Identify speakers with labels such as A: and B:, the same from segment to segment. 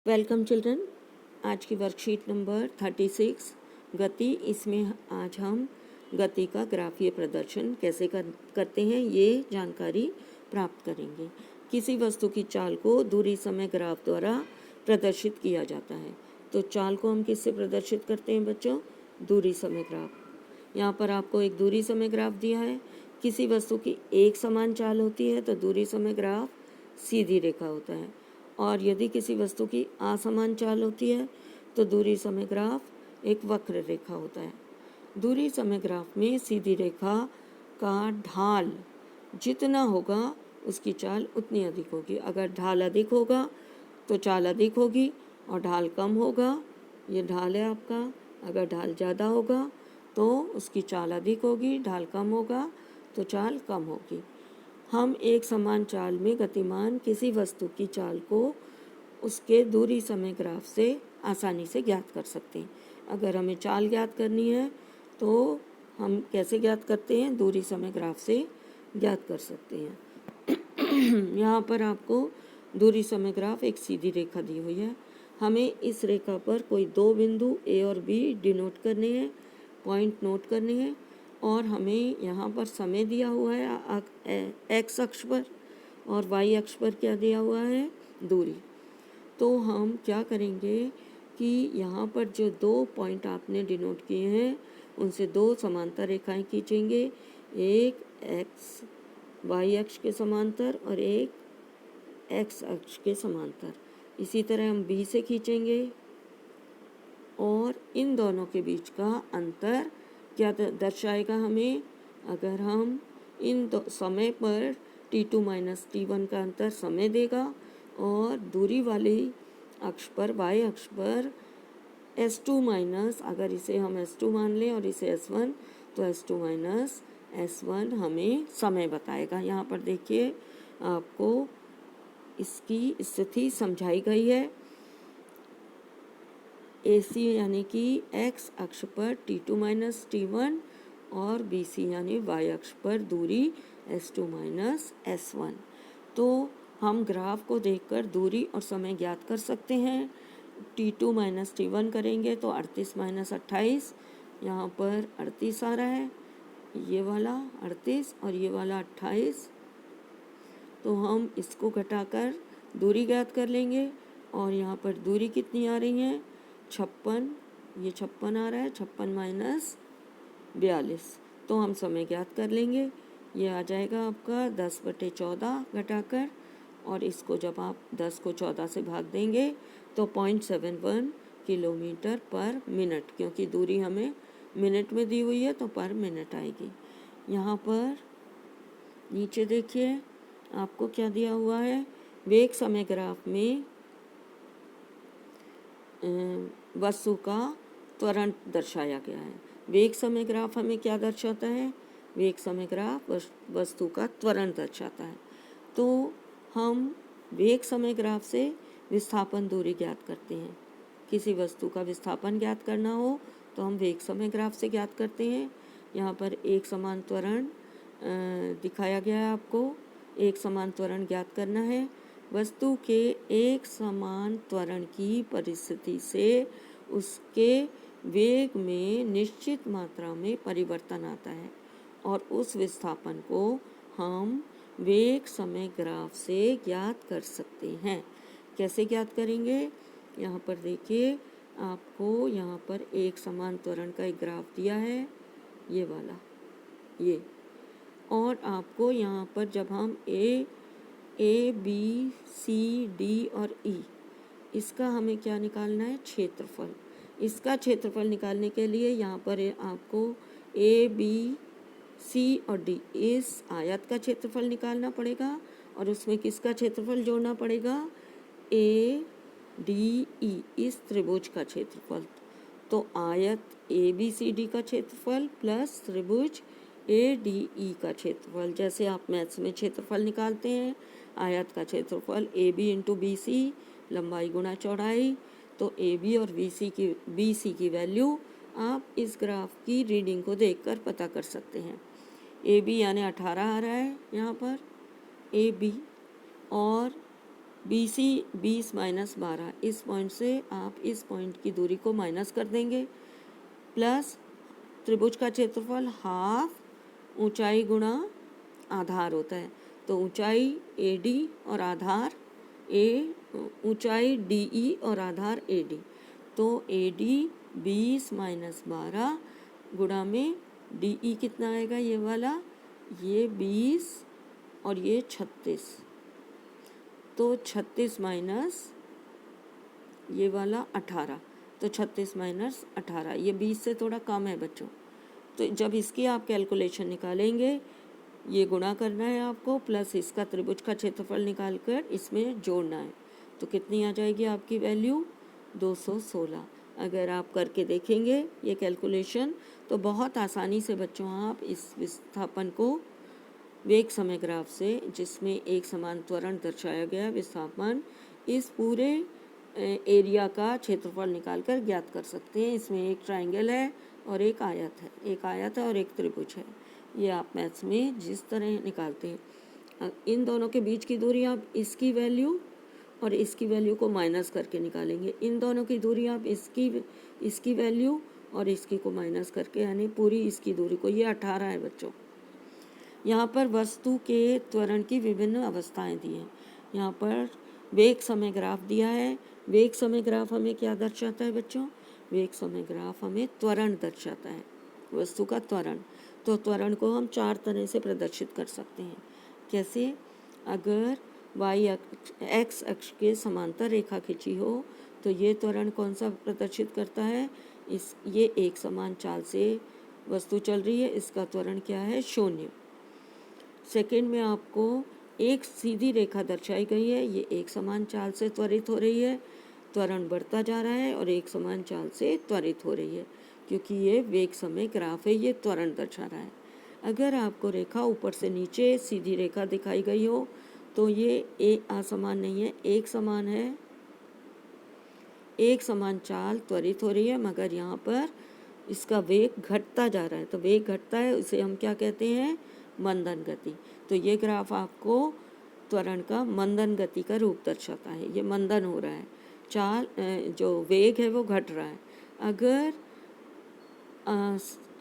A: Welcome children. आज की worksheet number 36 गति। इसमें आज हम गति का ग्राफीय प्रदर्शन कैसे करते हैं ये जानकारी प्राप्त करेंगे। किसी वस्तु की चाल को दूरी समय ग्राफ द्वारा प्रदर्शित किया जाता है। तो चाल को हम किससे प्रदर्शित करते हैं बच्चों? दूरी समय ग्राफ। यहाँ पर आपको एक दूरी समय ग्राफ दिया है। किसी वस्तु की एक समान चाल होती है तो दूरी समय ग्राफ सीधी रेखा होता है, और यदि किसी वस्तु की असमान चाल होती है तो दूरी समय ग्राफ एक वक्र रेखा होता है। दूरी समय ग्राफ में सीधी रेखा का ढाल जितना होगा उसकी चाल उतनी अधिक होगी। अगर ढाल अधिक होगा तो चाल अधिक होगी, और ढाल कम होगा, ये ढाल है आपका, अगर ढाल ज़्यादा होगा तो उसकी चाल अधिक होगी, ढाल कम होगा तो चाल कम होगी। हम एक समान चाल में गतिमान किसी वस्तु की चाल को उसके दूरी समय ग्राफ से आसानी से ज्ञात कर सकते हैं। अगर हमें चाल ज्ञात करनी है तो हम कैसे ज्ञात करते हैं? दूरी समय ग्राफ से ज्ञात कर सकते हैं। यहाँ पर आपको दूरी समय ग्राफ एक सीधी रेखा दी हुई है। हमें इस रेखा पर कोई दो बिंदु ए और बी डिनोट करने हैं, पॉइंट नोट करने हैं, और हमें यहाँ पर समय दिया हुआ है एक्स अक्ष पर, और वाई अक्ष पर क्या दिया हुआ है? दूरी। तो हम क्या करेंगे कि यहाँ पर जो दो पॉइंट आपने डिनोट किए हैं उनसे दो समांतर रेखाएं खींचेंगे, एक एक्स वाई अक्ष के समांतर और एक एक्स अक्ष के समांतर। इसी तरह हम बी से खींचेंगे, और इन दोनों के बीच का अंतर क्या दर्शाएगा हमें? अगर हम इन समय पर t2 माइनस t1 का अंतर समय देगा, और दूरी वाली अक्ष पर y अक्ष पर s2 माइनस, अगर इसे हम s2 मान लें और इसे s1, तो s2 माइनस s1 हमें समय बताएगा। यहाँ पर देखिए आपको इसकी स्थिति समझाई गई है। AC यानी कि x अक्ष पर t2 माइनस t1, और BC यानी y अक्ष पर दूरी s2 माइनस s1। तो हम ग्राफ को देखकर दूरी और समय ज्ञात कर सकते हैं। t2 माइनस t1 करेंगे तो 38 माइनस 28, यहाँ पर 38 आ रहा है, ये वाला 38 और ये वाला 28। तो हम इसको घटाकर दूरी ज्ञात कर लेंगे, और यहाँ पर दूरी कितनी आ रही है? 56, ये 56 आ रहा है, 56 माइनस 42। तो हम समय ज्ञात कर लेंगे, ये आ जाएगा आपका 10/14 घटाकर, और इसको जब आप 10 को 14 से भाग देंगे तो 0.71 किलोमीटर पर मिनट, क्योंकि दूरी हमें मिनट में दी हुई है तो पर मिनट आएगी। यहाँ पर नीचे देखिए आपको क्या दिया हुआ है? वेग समय ग्राफ में वस्तु का त्वरण दर्शाया गया है। वेग समय ग्राफ हमें क्या दर्शाता है? वेग समय ग्राफ वस्तु का त्वरण दर्शाता है। तो हम वेग समय ग्राफ से विस्थापन दूरी ज्ञात करते हैं। किसी वस्तु का विस्थापन ज्ञात करना हो तो हम वेग समय ग्राफ से ज्ञात करते हैं। यहाँ पर एक समान त्वरण दिखाया गया है आपको। एक समान त्वरण ज्ञात करना है। वस्तु के एक समान त्वरण की परिस्थिति से उसके वेग में निश्चित मात्रा में परिवर्तन आता है, और उस विस्थापन को हम वेग समय ग्राफ से ज्ञात कर सकते हैं। कैसे ज्ञात करेंगे? यहाँ पर देखिए आपको यहाँ पर एक समान त्वरण का एक ग्राफ दिया है, ये वाला, ये, और आपको यहाँ पर जब हम ए बी सी डी और ई, इसका हमें क्या निकालना है? क्षेत्रफल। इसका क्षेत्रफल निकालने के लिए यहाँ पर आपको ए बी सी और डी, इस आयत का क्षेत्रफल निकालना पड़ेगा, और उसमें किसका क्षेत्रफल जोड़ना पड़ेगा? ए डी ई, इस त्रिभुज का क्षेत्रफल। तो आयत ए बी सी डी का क्षेत्रफल प्लस त्रिभुज ए डी ई का क्षेत्रफल। जैसे आप मैथ्स में क्षेत्रफल निकालते हैं, आयत का क्षेत्रफल A B into B C, लंबाई गुणा चौड़ाई। तो ए बी और बी सी की वैल्यू आप इस ग्राफ की रीडिंग को देखकर पता कर सकते हैं। ए बी यानी 18 आ रहा है यहाँ पर ए बी, और BC 20 माइनस 12, इस पॉइंट से आप इस पॉइंट की दूरी को माइनस कर देंगे, प्लस त्रिभुज का क्षेत्रफल हाफ ऊंचाई गुणा आधार होता है। तो ऊंचाई AD और आधार ऊंचाई DE और आधार AD। तो AD 20 माइनस 12 गुणा में DE कितना आएगा, ये वाला, ये 20 और ये 36। तो 36 माइनस ये वाला 18, तो 36 माइनस 18, ये 20 से थोड़ा कम है बच्चों। तो जब इसकी आप कैलकुलेशन निकालेंगे, ये गुणा करना है आपको, प्लस इसका त्रिभुज का क्षेत्रफल निकाल कर इसमें जोड़ना है। तो कितनी आ जाएगी आपकी वैल्यू, 216। अगर आप करके देखेंगे ये कैलकुलेशन तो बहुत आसानी से बच्चों आप इस विस्थापन को वेग समय ग्राफ से, जिसमें एक समान त्वरण दर्शाया गया विस्थापन, इस पूरे एरिया का क्षेत्रफल निकालकर ज्ञात कर सकते हैं। इसमें एक ट्रायंगल है और एक आयत है, एक आयत है और एक त्रिभुज है। ये आप मैथ्स में जिस तरह निकालते हैं, इन दोनों के बीच की दूरी आप इसकी वैल्यू और इसकी वैल्यू को माइनस करके निकालेंगे। इन दोनों की दूरी आप इसकी वैल्यू और इसकी को माइनस करके, यानी पूरी इसकी दूरी को, ये 18 है बच्चों। यहाँ पर वस्तु के त्वरण की विभिन्न अवस्थाएं दी हैं। यहाँ पर वेग समय ग्राफ दिया है। वेग समय ग्राफ हमें क्या दर्शाता है बच्चों, वेग समय ग्राफ हमें त्वरण दर्शाता है, वस्तु का त्वरण। तो त्वरण को हम 4 तरह से प्रदर्शित कर सकते हैं। कैसे, अगर x अक्ष के समांतर रेखा खींची हो तो ये त्वरण कौन सा प्रदर्शित करता है, ये एक समान चाल से वस्तु चल रही है, इसका त्वरण क्या है, 0। सेकंड में आपको एक सीधी रेखा दर्शाई गई है, ये एक समान चाल से त्वरित हो रही है, त्वरण बढ़ता जा रहा है और एक समान चाल से त्वरित हो रही है, क्योंकि ये वेग समय ग्राफ है, ये त्वरण दर्शा रहा है। अगर आपको रेखा ऊपर से नीचे सीधी रेखा दिखाई गई हो तो ये एक असमान नहीं है, एक समान है, एक समान चाल त्वरित हो रही है, मगर यहाँ पर इसका वेग घटता जा रहा है। तो वेग घटता है, इसे हम क्या कहते हैं, मंदन गति। तो ये ग्राफ आपको त्वरण का मंदन गति का रूप दर्शाता है, ये मंदन हो रहा है, चाल जो वेग है वो घट रहा है। अगर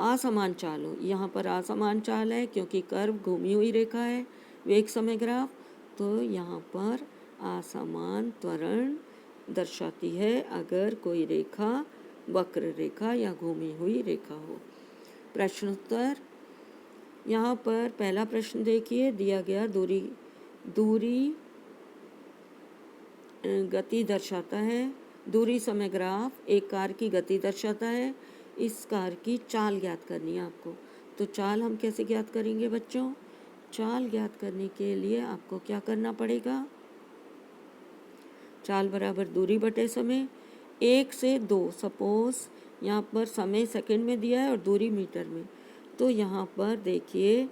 A: असमान चाल हो, यहाँ पर असमान चाल है क्योंकि कर्व घूमी हुई रेखा है वेग समय ग्राफ, तो यहाँ पर असमान त्वरण दर्शाती है अगर कोई रेखा वक्र रेखा या घूमी हुई रेखा हो। प्रश्नोत्तर, यहाँ पर पहला प्रश्न देखिए, दिया गया दूरी गति दर्शाता है। दूरी समय ग्राफ एक कार की गति दर्शाता है, इस कार की चाल ज्ञात करनी है आपको। तो चाल हम कैसे ज्ञात करेंगे बच्चों, चाल ज्ञात करने के लिए आपको क्या करना पड़ेगा, चाल बराबर दूरी बटे समय, 1 से 2, सपोज यहाँ पर समय सेकंड में दिया है और दूरी मीटर में। तो यहाँ पर देखिए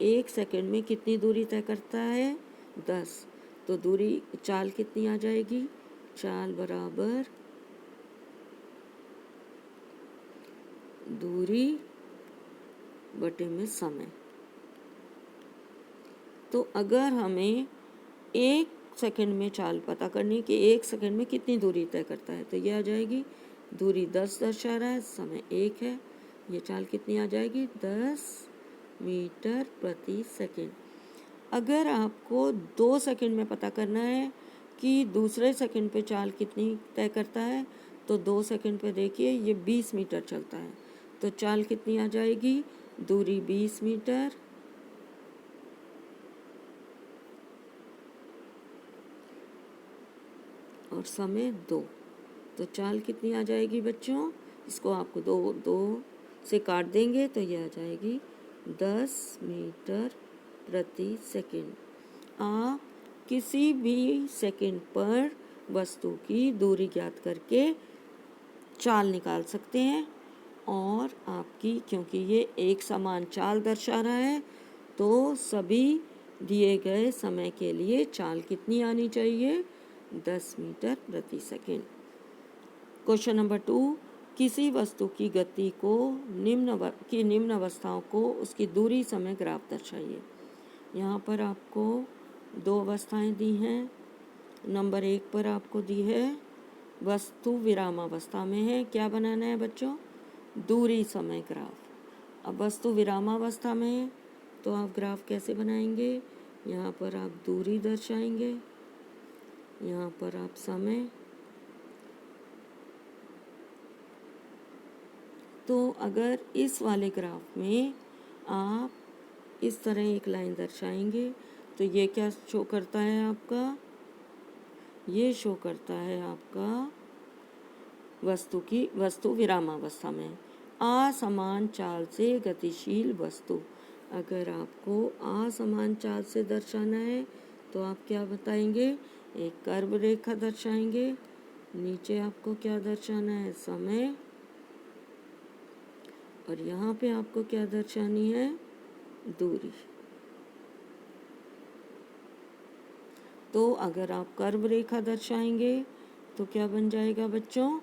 A: 1 सेकंड में कितनी दूरी तय करता है, 10। तो दूरी चाल कितनी आ जाएगी, चाल बराबर दूरी बटे में समय। तो अगर हमें 1 सेकंड में चाल पता करनी कि 1 सेकंड में कितनी दूरी तय करता है, तो ये आ जाएगी, दूरी 10 दर्शा रहा है, समय 1 है, ये चाल कितनी आ जाएगी, 10 मीटर प्रति सेकंड। अगर आपको 2 सेकंड में पता करना है कि दूसरे सेकंड पे चाल कितनी तय करता है, तो 2 सेकंड पे देखिए ये 20 मीटर चलता है, तो चाल कितनी आ जाएगी, दूरी 20 मीटर और समय 2। तो चाल कितनी आ जाएगी बच्चों, इसको आपको दो से काट देंगे तो ये आ जाएगी 10 मीटर प्रति सेकंड। आप किसी भी सेकंड पर वस्तु की दूरी ज्ञात करके चाल निकाल सकते हैं, और आपकी, क्योंकि ये एक समान चाल दर्शा रहा है, तो सभी दिए गए समय के लिए चाल कितनी आनी चाहिए, 10 मीटर प्रति सेकंड। क्वेश्चन नंबर 2, किसी वस्तु की गति को निम्न अवस्थाओं को उसकी दूरी समय ग्राफ दर्शाइए। यहाँ पर आपको 2 अवस्थाएं दी हैं, नंबर 1 पर आपको दी है वस्तु विरामावस्था में है। क्या बनाना है बच्चों? दूरी समय ग्राफ। अब वस्तु विरामावस्था में है तो आप ग्राफ कैसे बनाएंगे? यहाँ पर आप दूरी दर्शाएंगे, यहाँ पर आप समय। तो अगर इस वाले ग्राफ में आप इस तरह एक लाइन दर्शाएंगे तो ये क्या शो करता है आपका? ये शो करता है आपका वस्तु विरामावस्था में असमान चाल से गतिशील वस्तु। अगर आपको असमान चाल से दर्शाना है तो आप क्या बताएंगे? एक कर्व रेखा दर्शाएंगे, नीचे आपको क्या दर्शाना है? समय, और यहाँ पे आपको क्या दर्शानी है? दूरी। तो अगर आप कर्व रेखा दर्शाएंगे तो क्या बन जाएगा बच्चों?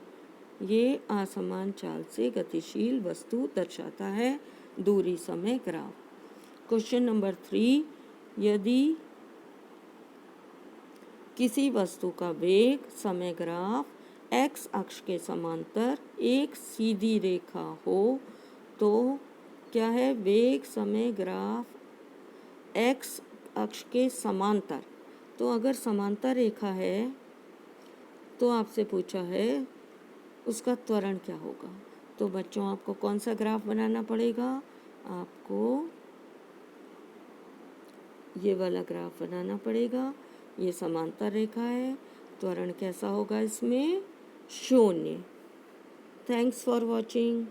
A: ये असमान चाल से गतिशील वस्तु दर्शाता है दूरी समय ग्राफ। क्वेश्चन नंबर 3, यदि किसी वस्तु का वेग समय ग्राफ x अक्ष के समांतर एक सीधी रेखा हो तो क्या है? वेग समय ग्राफ x अक्ष के समांतर। तो अगर समांतर रेखा है तो आपसे पूछा है उसका त्वरण क्या होगा। तो बच्चों आपको कौन सा ग्राफ बनाना पड़ेगा? आपको ये वाला ग्राफ बनाना पड़ेगा। ये समांतर रेखा है, त्वरण कैसा होगा इसमें? 0। Thanks for watching.